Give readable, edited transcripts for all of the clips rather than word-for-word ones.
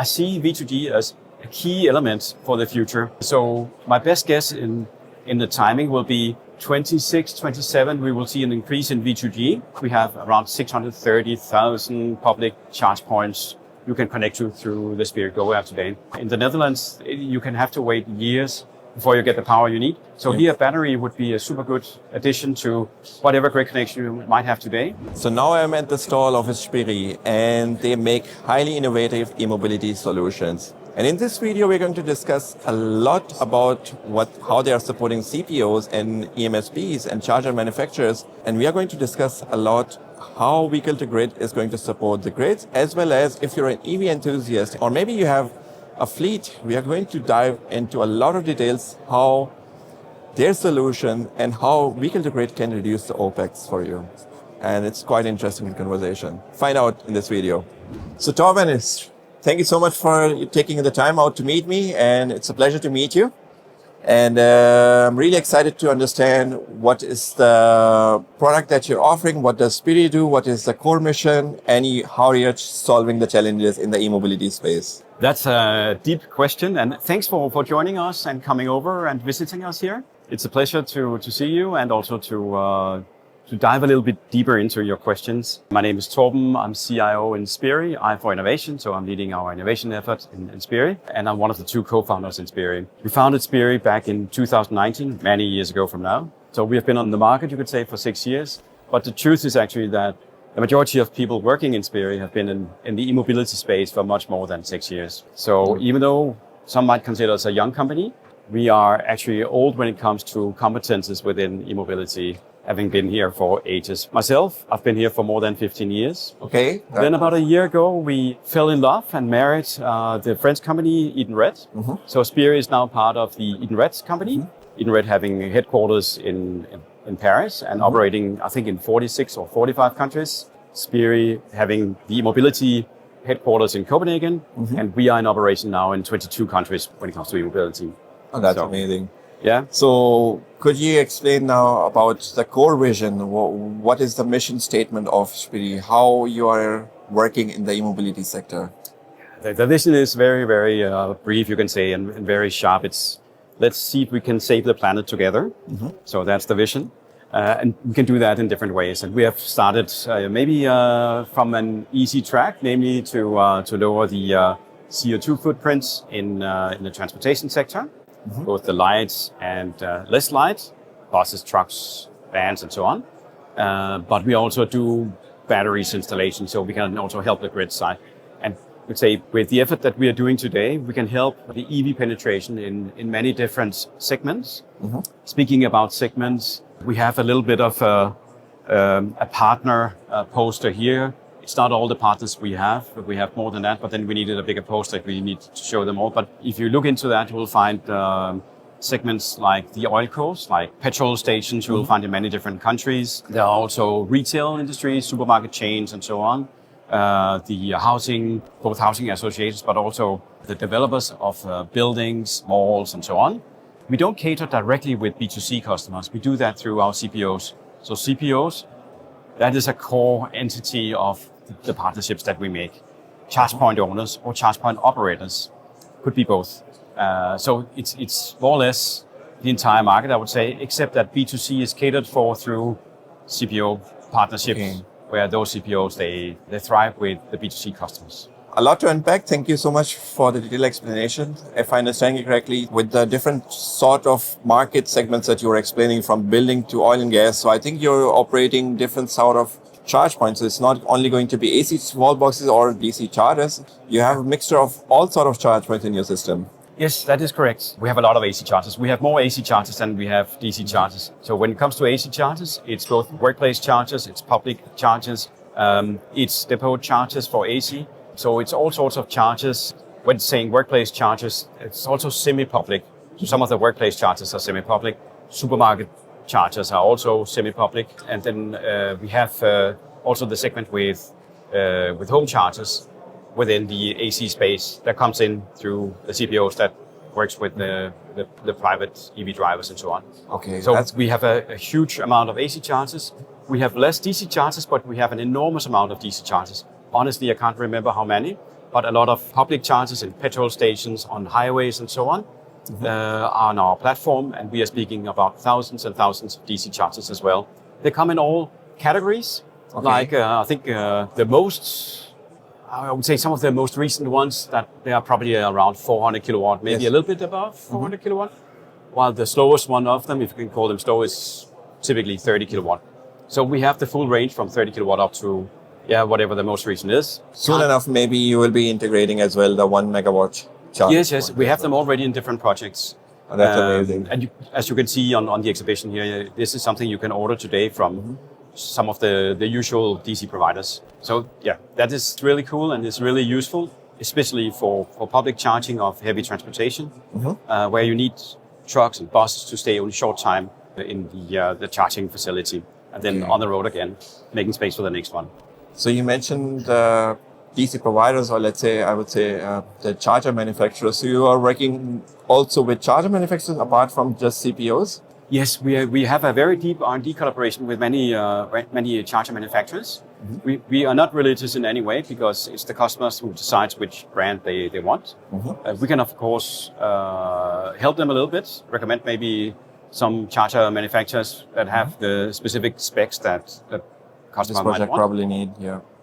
I see V2G as a key element for the future. So my best guess in the timing will be 26, 27, we will see an increase in V2G. We have around 630,000 public charge points you can connect to through the Spirii Go app today. In the Netherlands, you can have to wait years before you get the power you need. So here, battery would be a super good addition to whatever grid connection you might have today. So now I'm at the stall of Spirii, and they make highly innovative e-mobility solutions. And in this video, we're going to discuss a lot about how they are supporting CPOs and EMSPs and charger manufacturers. And we are going to discuss a lot how vehicle to grid is going to support the grids, as well as if you're an EV enthusiast, or maybe you have a fleet, we are going to dive into a lot of details how their solution and how vehicle to grid can reduce the OPEX for you. And it's quite interesting conversation. Find out in this video. So Torben, thank you so much for taking the time out to meet me, and it's a pleasure to meet you. And I'm really excited to understand what is the product that you're offering, what does Spirii do, what is the core mission, and how you're solving the challenges in the e-mobility space. That's a deep question, and thanks for joining us and coming over and visiting us here. It's a pleasure to see you and also to dive a little bit deeper into your questions. My name is Torben. I'm CIO in Spirii. I'm for innovation, so I'm leading our innovation effort in Spirii, and I'm one of the two co-founders in Spirii. We founded Spirii back in 2019, many years ago from now. So we have been on the market, you could say, for 6 years. But the truth is actually that the majority of people working in Spirii have been in the e-mobility space for much more than 6 years. So even though some might consider us a young company, we are actually old when it comes to competences within e-mobility, having been here for ages. Myself, I've been here for more than 15 years. Okay. Then about a year ago, we fell in love and married the French company Edenred. So Spirii is now part of the Edenred company. Edenred having headquarters in Paris and operating, I think, in 46 or 45 countries. Spirii having the e-mobility headquarters in Copenhagen, and we are in operation now in 22 countries when it comes to e-mobility. Oh, that's amazing. Yeah. So could you explain now about the core vision? What is the mission statement of Spirii? How you are working in the e-mobility sector? The vision is very, very brief, you can say, and very sharp. It's let's see if we can save the planet together. So that's the vision. And we can do that in different ways. And we have started maybe from an easy track, namely to lower the CO2 footprints in the transportation sector, both the light and less light, buses, trucks, vans, and so on. But we also do batteries installation, so we can also help the grid side. And we'd say with the effort that we are doing today, we can help the EV penetration in many different segments. Speaking about segments, we have a little bit of a partner poster here. It's not all the partners we have, but we have more than that. But then we needed a bigger poster. We need to show them all. But if you look into that, you will find segments like the oil coast, like petrol stations, you will find in many different countries. There are also retail industries, supermarket chains, and so on. The housing, both housing associations, but also the developers of buildings, malls, and so on. We don't cater directly with B2C customers. We do that through our CPOs. So CPOs, that is a core entity of the partnerships that we make. Charge point owners or charge point operators, could be both. So it's more or less the entire market, I would say, except that B2C is catered for through CPO partnerships, where those CPOs, they thrive with the B2C customers. A lot to unpack. Thank you so much for the detailed explanation. If I understand you correctly, with the different sort of market segments that you were explaining, from building to oil and gas, so I think you're operating different sort of charge points. So it's not only going to be AC wall boxes or DC chargers. You have a mixture of all sort of charge points in your system. Yes, that is correct. We have a lot of AC chargers. We have more AC chargers than we have DC chargers. So when it comes to AC chargers, it's both workplace chargers, it's public chargers, it's depot chargers for AC. So it's all sorts of chargers. When saying workplace chargers, it's also semi-public. So some of the workplace chargers are semi-public. Supermarket chargers are also semi-public. And then we have also the segment with home chargers within the AC space that comes in through the CPOs that works with the private EV drivers and so on. Okay. So we have a huge amount of AC chargers. We have less DC chargers, but we have an enormous amount of DC chargers. Honestly, I can't remember how many, but a lot of public chargers in petrol stations, on highways and so on are on our platform. And we are speaking about thousands and thousands of DC chargers as well. They come in all categories. Like I think I would say some of the most recent ones that they are probably around 400 kilowatt, maybe a little bit above 400 kilowatt. While the slowest one of them, if you can call them slow, is typically 30 kilowatt. So we have the full range from 30 kilowatt up to, whatever the most recent is. Soon enough, maybe you will be integrating as well the 1 megawatt charge. Yes. We have them already in different projects. Oh, that's amazing. And as you can see on the exhibition here, this is something you can order today from some of the usual DC providers. So that is really cool and is really useful, especially for public charging of heavy transportation, where you need trucks and buses to stay only short time in the charging facility and then on the road again, making space for the next one. So you mentioned DC providers, or let's say, I would say the charger manufacturers. So you are working also with charger manufacturers apart from just CPOs? Yes, we have a very deep R&D collaboration with many charger manufacturers. We are not religious in any way because it's the customers who decides which brand they want. We can of course help them a little bit, recommend maybe some charger manufacturers that have the specific specs that customers might want. Probably need,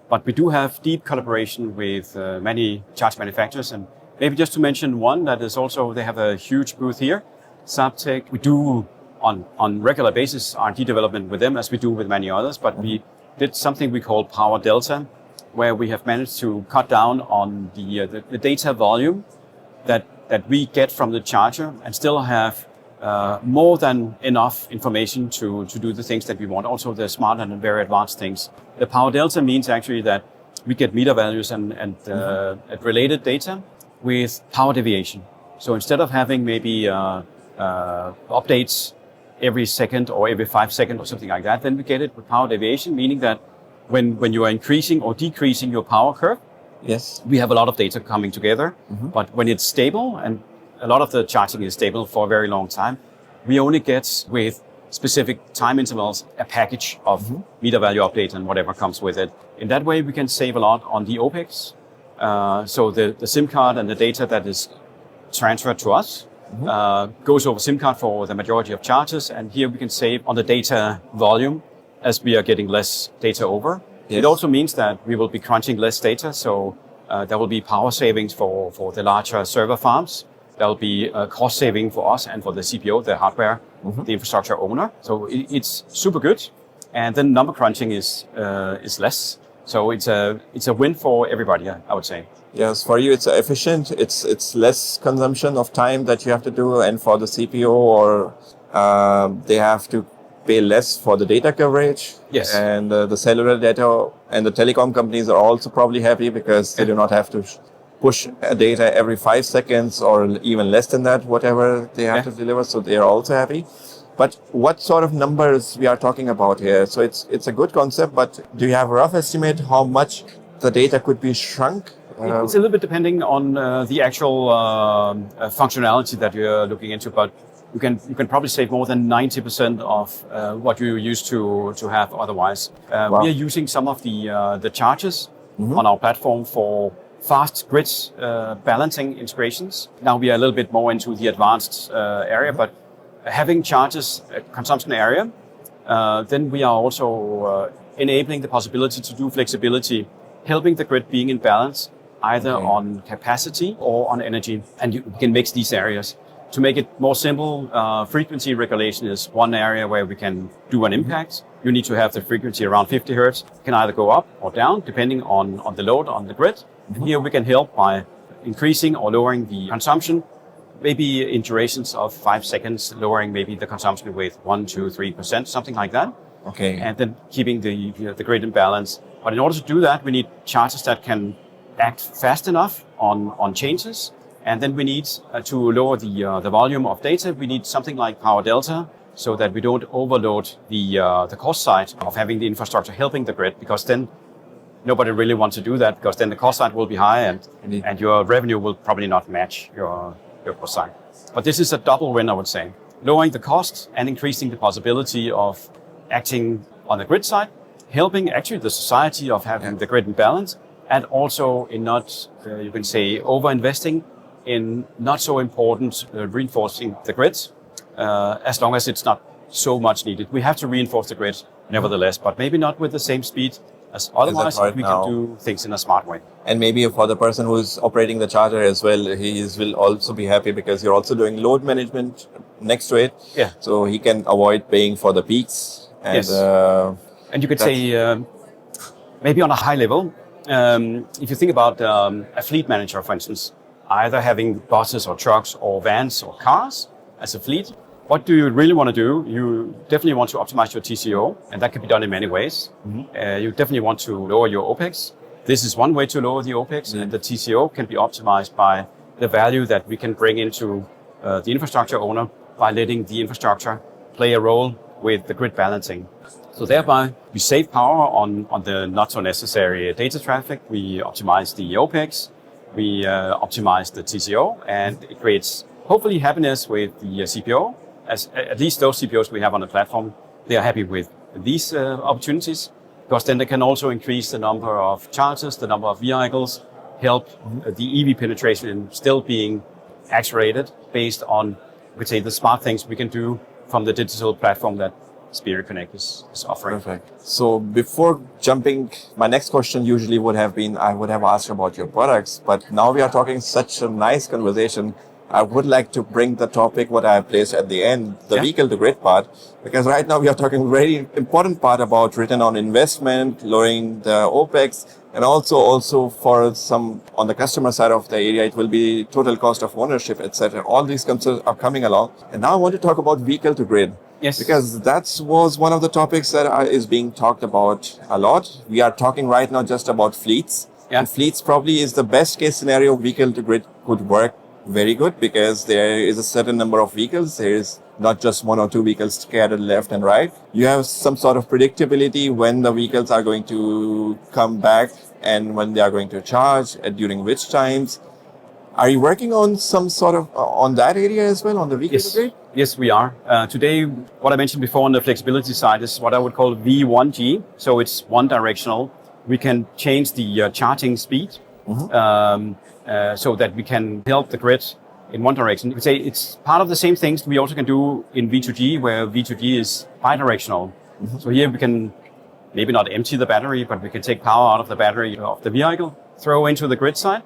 But we do have deep collaboration with many charge manufacturers, and maybe just to mention one that is also, they have a huge booth here, Subtech. We do on regular basis R&D development with them as we do with many others, but we did something we call Power Delta, where we have managed to cut down on the data volume that we get from the charger and still have more than enough information to do the things that we want, also the smart and very advanced things. The Power Delta means actually that we get meter values and related data with power deviation. So instead of having maybe updates every second or every 5 seconds or something like that, then we get it with power deviation, meaning that when you are increasing or decreasing your power curve, we have a lot of data coming together. But when it's stable, and a lot of the charging is stable for a very long time, we only get with specific time intervals a package of meter value update and whatever comes with it. In that way, we can save a lot on the OPEX. So the SIM card and the data that is transferred to us goes over SIM card for the majority of charges, and here we can save on the data volume as we are getting less data over. It also means that we will be crunching less data, so there will be power savings for the larger server farms. There will be cost saving for us and for the CPO, the hardware, the infrastructure owner. So it's super good, and then number crunching is less. So it's a win for everybody, I would say. Yes, for you it's efficient. It's less consumption of time that you have to do, and for the CPO, or they have to pay less for the data coverage. Yes. And the cellular data, and the telecom companies are also probably happy because they do not have to push data every 5 seconds or even less than that, whatever they have to deliver. So they are also happy. But what sort of numbers we are talking about here? So it's a good concept, but do you have a rough estimate how much the data could be shrunk? It's a little bit depending on the actual functionality that you're looking into, but you can probably save more than 90% of what you used to have otherwise. We are using some of the chargers on our platform for fast grid balancing integrations. Now we are a little bit more into the advanced area, but having chargers consumption area, then we are also enabling the possibility to do flexibility, helping the grid being in balance, either on capacity or on energy. And you can mix these areas. To make it more simple, frequency regulation is one area where we can do an impact. You need to have the frequency around 50 hertz. It can either go up or down, depending on the load on the grid. Here we can help by increasing or lowering the consumption, maybe in durations of 5 seconds, lowering maybe the consumption with 1, 2, 3%, something like that. And then keeping the grid in balance. But in order to do that, we need chargers that can act fast enough on changes. And then we need to lower the volume of data. We need something like Power Delta, so that we don't overload the cost side of having the infrastructure helping the grid, because then nobody really wants to do that, because then the cost side will be high and your revenue will probably not match your cost side. But this is a double win, I would say. Lowering the cost and increasing the possibility of acting on the grid side, helping actually the society of having the grid in balance, and also in not, you can say, over-investing in not so important reinforcing the grid, as long as it's not so much needed. We have to reinforce the grid nevertheless, but maybe not with the same speed as otherwise if we can do things in a smart way. And maybe for the person who's operating the charger as well, he will also be happy because you're also doing load management next to it. Yeah. So he can avoid paying for the peaks. And, yes. And you could say, maybe on a high level, if you think about a fleet manager, for instance, either having buses or trucks or vans or cars as a fleet, what do you really want to do? You definitely want to optimize your TCO, and that can be done in many ways. You definitely want to lower your OPEX. This is one way to lower the OPEX, and the TCO can be optimized by the value that we can bring into the infrastructure owner by letting the infrastructure play a role with the grid balancing. So thereby, we save power on the not so necessary data traffic. We optimize the OPEX, we optimize the TCO, and it creates hopefully happiness with the CPO. As at least those CPOs we have on the platform, they are happy with these opportunities, because then they can also increase the number of chargers, the number of vehicles, help the EV penetration still being accelerated based on, we could say, the smart things we can do from the digital platform that Spirii Connect is offering. Perfect. So before jumping, my next question usually would have been, I would have asked about your products, but now we are talking such a nice conversation. I would like to bring the topic, what I have placed at the end, the vehicle to grid part, because right now we are talking very important part about return on investment, lowering the OPEX, and also for some on the customer side of the area, it will be total cost of ownership, etc. All these concerns are coming along. And now I want to talk about vehicle to grid. Yes. Because that was one of the topics that is being talked about a lot. We are talking right now just about fleets. Yeah. And fleets probably is the best case scenario vehicle to grid could work very good because there is a certain number of vehicles. There is not just one or two vehicles scattered left and right. You have some sort of predictability when the vehicles are going to come back and when they are going to charge and during which times. Are you working on some sort of on that area as well, on the vehicle to grid? Yes, we are. Today, what I mentioned before on the flexibility side is what I would call V2G. So it's one directional. We can change the charging speed. So that we can help the grid in one direction. You could say it's part of the same things we also can do in V2G, where V2G is bidirectional. So here we can maybe not empty the battery, but we can take power out of the battery of the vehicle, throw into the grid side,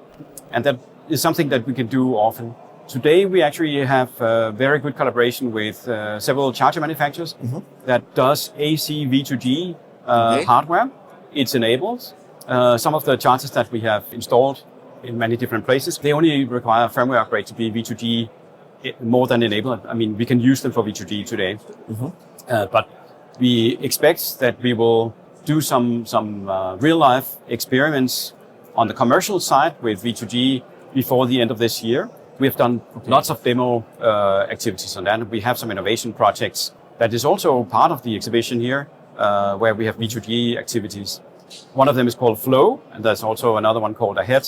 and that is something that we can do often. Today we actually have very good collaboration with several charger manufacturers that does AC V2G hardware. It's enabled. Some of the chargers that we have installed in many different places, they only require a firmware upgrade to be V2G more than enabled. I mean, we can use them for V2G today. But we expect that we will do some real life experiments on the commercial side with V2G before the end of this year. We have done lots of demo activities on that. We have some innovation projects that is also part of the exhibition here, where we have V2G activities. One of them is called Flow, and there's also another one called Ahead.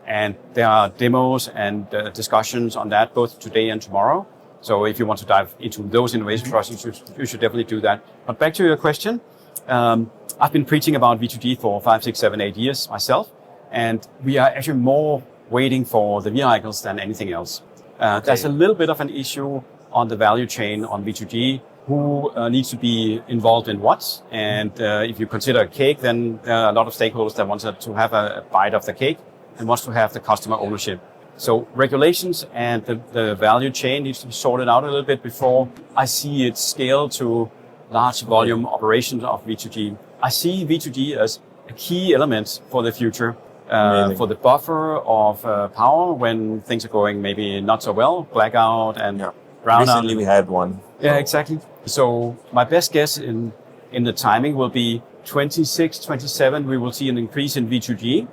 And there are demos and discussions on that both today and tomorrow. So if you want to dive into those innovation projects, you should definitely do that. But back to your question, I've been preaching about V2G for 5, 6, 7, 8 years myself. And we are actually more waiting for the vehicles than anything else. There's a little bit of an issue on the value chain on V2G, who needs to be involved in what. And if you consider a cake, then there are a lot of stakeholders that want to have a bite of the cake and wants to have the customer ownership. So regulations and the value chain needs to be sorted out a little bit before I see it scale to large volume operations of V2G. I see V2G as a key element for the future, for the buffer of power when things are going maybe not so well, blackout and brownout. Recently we had one. Yeah, exactly. So my best guess in the timing will be 26, 27, we will see an increase in V2G.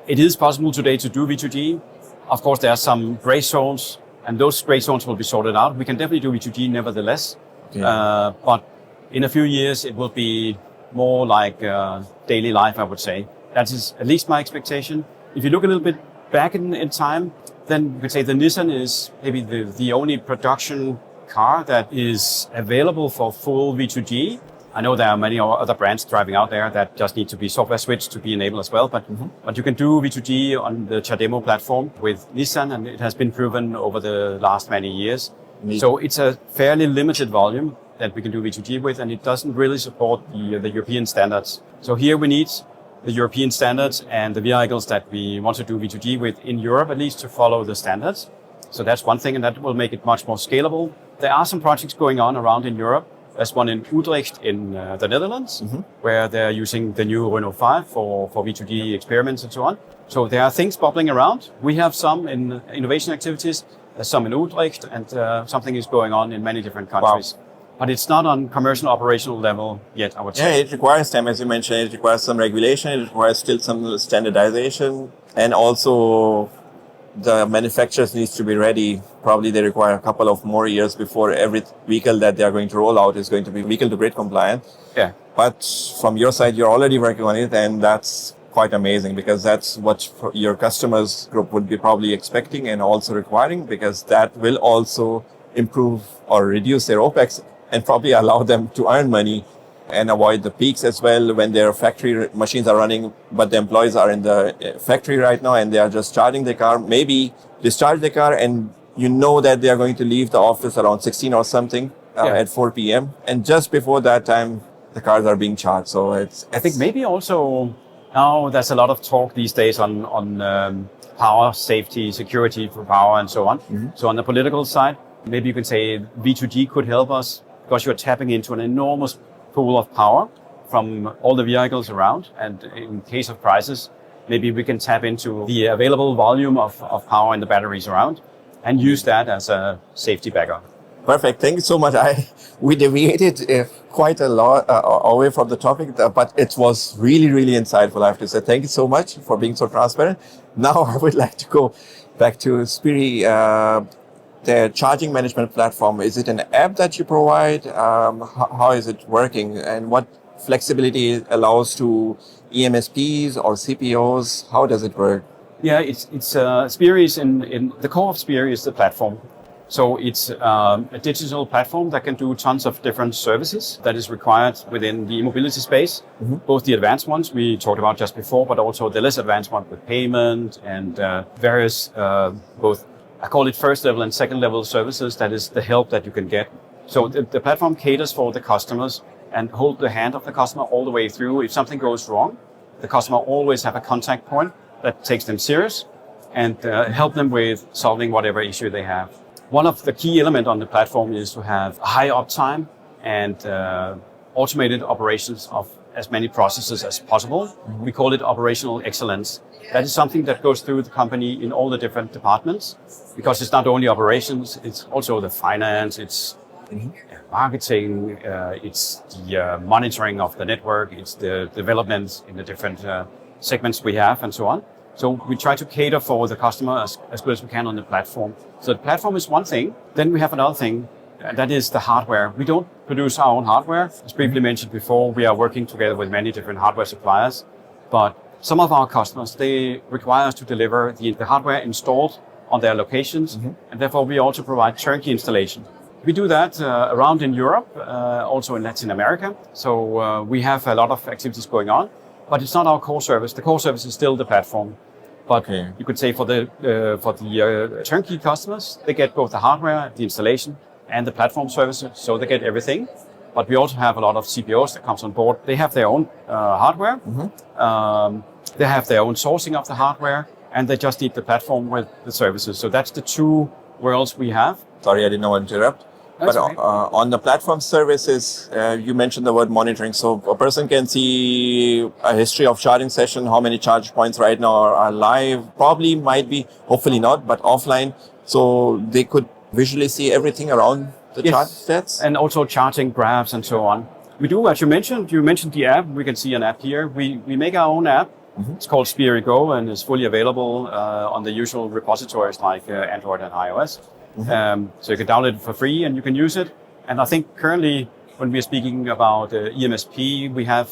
It is possible today to do V2G. Of course, there are some gray zones, and those gray zones will be sorted out. We can definitely do V2G nevertheless. But in a few years, it will be more like daily life, I would say. That is at least my expectation. If you look a little bit back in time, then you could say the Nissan is maybe the only production car that is available for full V2G. I know there are many other brands driving out there that just need to be software switched to be enabled as well, but you can do V2G on the Chademo platform with Nissan, and it has been proven over the last many years. So it's a fairly limited volume that we can do V2G with, and it doesn't really support the European standards. So here we need the European standards and the vehicles that we want to do V2G with in Europe, at least, to follow the standards. So that's one thing, and that will make it much more scalable. There are some projects going on around in Europe. There's one in Utrecht in the Netherlands, where they're using the new Renault 5 for V2G experiments and so on. So there are things bubbling around. We have some in innovation activities, some in Utrecht, and something is going on in many different countries. Wow. But it's not on commercial operational level yet, I would say. Yeah, it requires time, as you mentioned. It requires some regulation. It requires still some standardization. And also the manufacturers needs to be ready. Probably they require a couple of more years before every vehicle that they are going to roll out is going to be vehicle to grid compliant. Yeah. But from your side, you're already working on it, and that's quite amazing, because that's what your customers group would be probably expecting and also requiring, because that will also improve or reduce their OPEX and probably allow them to earn money and avoid the peaks as well when their factory machines are running, but the employees are in the factory right now and they are just charging the car. Maybe discharge the car and you know that they are going to leave the office around 16 or something at 4 p.m. And just before that time, the cars are being charged. So I think maybe also now there's a lot of talk these days on power, safety, security for power and so on. So on the political side, maybe you can say V2G could help us, because you're tapping into an enormous pool of power from all the vehicles around. And in case of prices, maybe we can tap into the available volume of power in the batteries around and use that as a safety backup. Perfect. Thank you so much. We deviated quite a lot away from the topic, but it was really, really insightful, I have to say. Thank you so much for being so transparent. Now I would like to go back to Spirii. Their charging management platform, is it an app that you provide? How is it working? And what flexibility it allows to EMSPs or CPOs? How does it work? Yeah, it's Spirii is in the core of Spirii is the platform. So it's a digital platform that can do tons of different services that is required within the eMobility space, both the advanced ones we talked about just before, but also the less advanced one with payment and various both, I call it first level and second level services. That is the help that you can get. So the platform caters for the customers and hold the hand of the customer all the way through. If something goes wrong, the customer always have a contact point that takes them serious and help them with solving whatever issue they have. One of the key elements on the platform is to have high uptime and automated operations of as many processes as possible. We call it operational excellence. That is something that goes through the company in all the different departments, because it's not only operations, it's also the finance, it's marketing, it's the monitoring of the network, it's the development in the different segments we have and so on. So we try to cater for the customer as good as we can on the platform. So the platform is one thing. Then we have another thing, and that is the hardware. We don't produce our own hardware. As briefly mentioned before, we are working together with many different hardware suppliers, but some of our customers, they require us to deliver the hardware installed on their locations, and therefore we also provide turnkey installation. We do that around in Europe, also in Latin America. So we have a lot of activities going on, but it's not our core service. The core service is still the platform. But you could say for the turnkey customers, they get both the hardware, the installation, and the platform services, so they get everything. But we also have a lot of CPOs that comes on board. They have their own hardware. They have their own sourcing of the hardware, and they just need the platform with the services. So that's the two worlds we have. Sorry, I didn't want to interrupt. That's but on the platform services, you mentioned the word monitoring. So a person can see a history of charging session, how many charge points right now are live. Probably might be, hopefully not, but offline. So they could visually see everything around the charge sets. And also charging graphs and so on. We do, as you mentioned the app. We can see an app here. We make our own app. It's called Spirii Go and is fully available on the usual repositories like Android and iOS. So you can download it for free and you can use it. And I think currently when we're speaking about EMSP, we have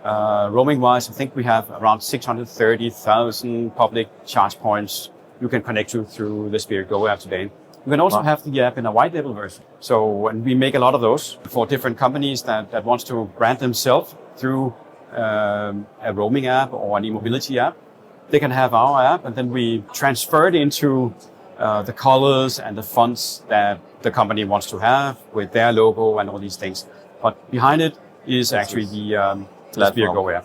roaming wise, I think we have around 630,000 public charge points you can connect to through the Spirii Go app today. You can also have the app in a white label version. So, and we make a lot of those for different companies that wants to brand themselves through a roaming app or an eMobility app. They can have our app, and then we transfer it into the colors and the fonts that the company wants to have with their logo and all these things. But behind it is actually the Spirii Go app.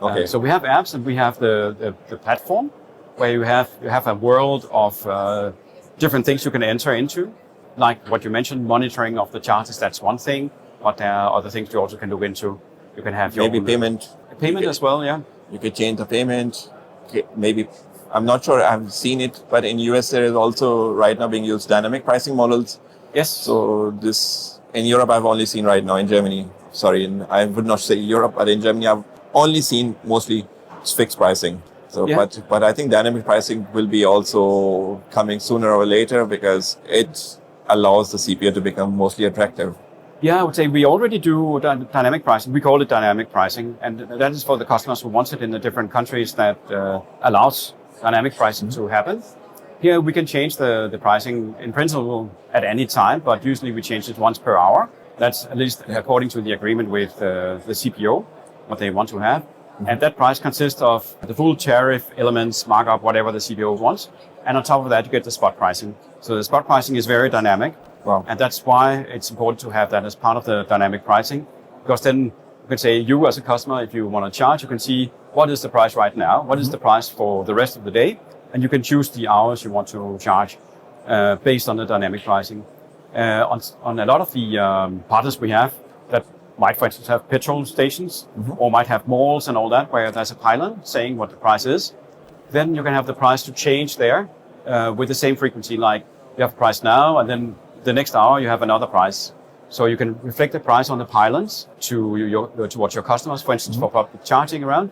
Okay. So we have apps, and we have the platform where you have a world of different things you can enter into, like what you mentioned, monitoring of the charges. That's one thing, but there are other things you also can look into. You can have your maybe payment as well. Yeah, you could change the payment. Maybe, I'm not sure, I've seen it, but in US there is also right now being used dynamic pricing models. Yes. So this, in Europe I've only seen right now, in Germany, I would not say Europe, but in Germany I've only seen mostly fixed pricing. So, yeah. but I think dynamic pricing will be also coming sooner or later because it allows the CPO to become mostly attractive. Yeah, I would say we already do dynamic pricing. We call it dynamic pricing, and that is for the customers who want it in the different countries that allows dynamic pricing to happen. Here we can change the pricing in principle at any time, but usually we change it once per hour. That's at least according to the agreement with the CPO, what they want to have. And that price consists of the full tariff, elements, markup, whatever the CPO wants. And on top of that, you get the spot pricing. So the spot pricing is very dynamic. Wow. And that's why it's important to have that as part of the dynamic pricing. Because then you can say, you as a customer, if you want to charge, you can see what is the price right now, what is the price for the rest of the day, and you can choose the hours you want to charge based on the dynamic pricing. On a lot of the partners we have that might, for instance, have petrol stations or might have malls and all that, where there's a pylon saying what the price is, then you can have the price to change there with the same frequency, like you have a price now, and then the next hour you have another price. So you can reflect the price on the pylons towards your customers, for instance, for public charging around.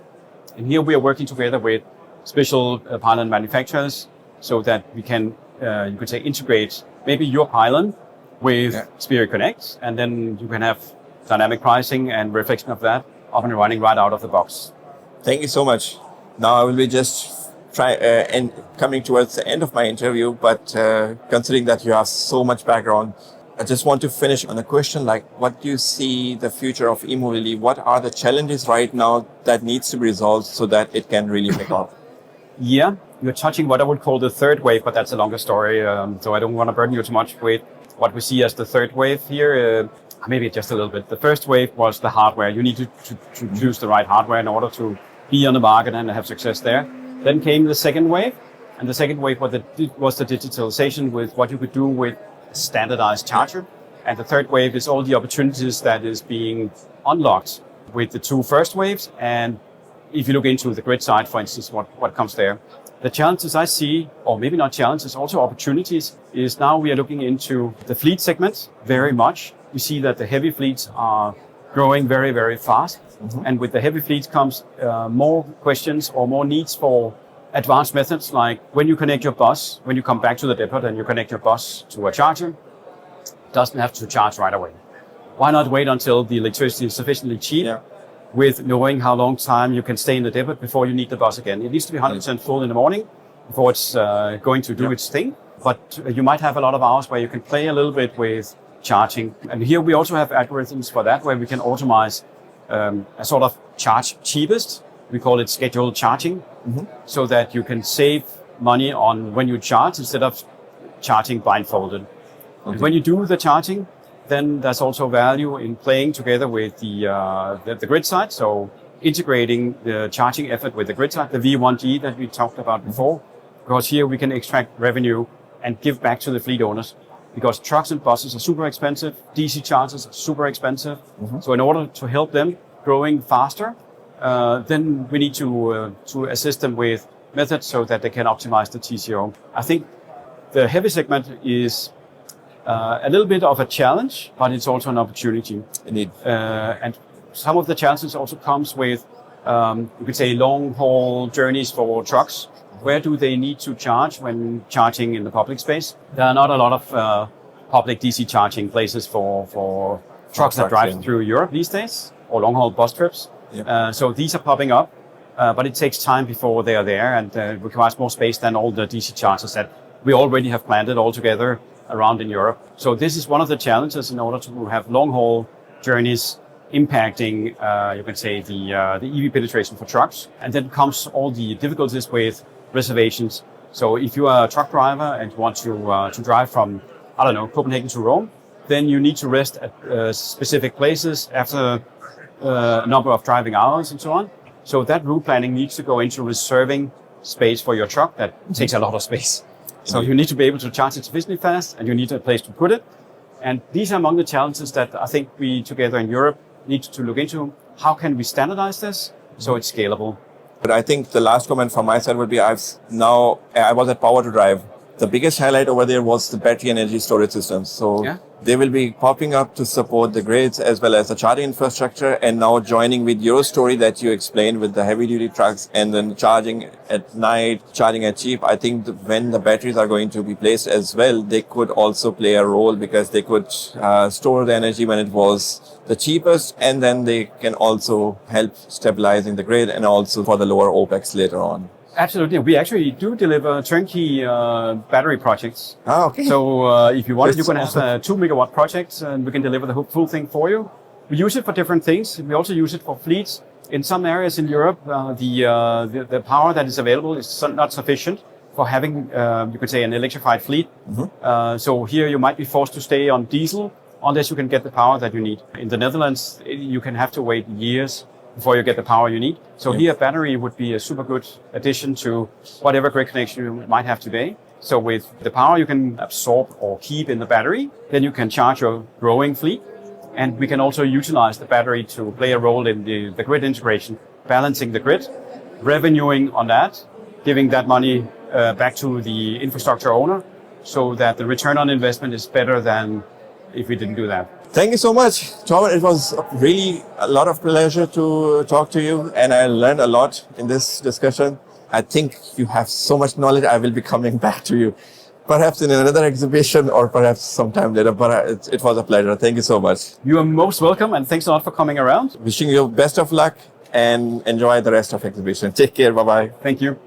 And here we are working together with special pylon manufacturers so that we can, you could say, integrate maybe your pylon with Spirii Connect, and then you can have dynamic pricing and reflection of that up and running right out of the box. Thank you so much. Now I will be just and coming towards the end of my interview, but considering that you have so much background, I just want to finish on a question like, what do you see the future of eMobility? What are the challenges right now that needs to be resolved so that it can really take off? Yeah, you're touching what I would call the third wave, but that's a longer story. So I don't want to burden you too much with what we see as the third wave here. Maybe just a little bit. The first wave was the hardware. You need to choose the right hardware in order to be on the market and have success there. Then came the second wave, and the second wave was the digitalization with what you could do with a standardized charger. And the third wave is all the opportunities that is being unlocked with the two first waves. And if you look into the grid side, for instance, what comes there. The challenges I see, or maybe not challenges, also opportunities, is now we are looking into the fleet segment very much. We see that the heavy fleets are growing very, very fast. And with the heavy fleets comes more questions or more needs for advanced methods, like when you connect your bus, when you come back to the depot and you connect your bus to a charger, it doesn't have to charge right away. Why not wait until the electricity is sufficiently cheap with knowing how long time you can stay in the depot before you need the bus again? It needs to be 100% full in the morning before it's going to do its thing. But you might have a lot of hours where you can play a little bit with charging. And here we also have algorithms for that, where we can automate a sort of charge cheapest. We call it scheduled charging, so that you can save money on when you charge instead of charging blindfolded. And when you do the charging, then there's also value in playing together with the grid side. So integrating the charging effort with the grid side, the V2G that we talked about before, because here we can extract revenue and give back to the fleet owners. Because trucks and buses are super expensive, DC chargers are super expensive. So in order to help them growing faster, then we need to assist them with methods so that they can optimize the TCO. I think the heavy segment is a little bit of a challenge, but it's also an opportunity. Indeed. And some of the challenges also comes with, you could say, long haul journeys for trucks. Where do they need to charge when charging in the public space? There are not a lot of public DC charging places for trucks that drive through Europe these days, or long haul bus trips. So these are popping up, but it takes time before they are there, and requires more space than all the DC chargers that we already have planted all together around in Europe. So this is one of the challenges in order to have long-haul journeys impacting, you can say, the EV penetration for trucks. And then comes all the difficulties with reservations. So if you are a truck driver and want to drive from, I don't know, Copenhagen to Rome, then you need to rest at specific places after a number of driving hours and so on. So that route planning needs to go into reserving space for your truck. That takes a lot of space. So you need to be able to charge it sufficiently fast, and you need a place to put it. And these are among the challenges that I think we together in Europe need to look into. How can we standardize this so it's scalable? But I think the last comment from my side would be I was at Power to Drive. The biggest highlight over there was the battery energy storage systems. So they will be popping up to support the grids as well as the charging infrastructure, and now joining with your story that you explained with the heavy duty trucks and then charging at night, charging at cheap. I think when the batteries are going to be placed as well, they could also play a role because they could store the energy when it was the cheapest, and then they can also help stabilizing the grid and also for the lower OPEX later on. Absolutely. We actually do deliver turnkey battery projects. Okay. So if you want, you can awesome. have a 2 megawatt project and we can deliver the full thing for you. We use it for different things. We also use it for fleets. In some areas in Europe, the power that is available is not sufficient for having, you could say, an electrified fleet. So here you might be forced to stay on diesel unless you can get the power that you need. In the Netherlands, you can have to wait years before you get the power you need. So here, battery would be a super good addition to whatever grid connection you might have today. So with the power you can absorb or keep in the battery, then you can charge your growing fleet. And we can also utilize the battery to play a role in the grid integration, balancing the grid, revenuing on that, giving that money back to the infrastructure owner so that the return on investment is better than if we didn't do that. Thank you so much, Torben. It was really a lot of pleasure to talk to you, and I learned a lot in this discussion. I think you have so much knowledge. I will be coming back to you, perhaps in another exhibition or perhaps sometime later, but it was a pleasure. Thank you so much. You are most welcome, and thanks a lot for coming around. Wishing you best of luck and enjoy the rest of the exhibition. Take care. Bye-bye. Thank you.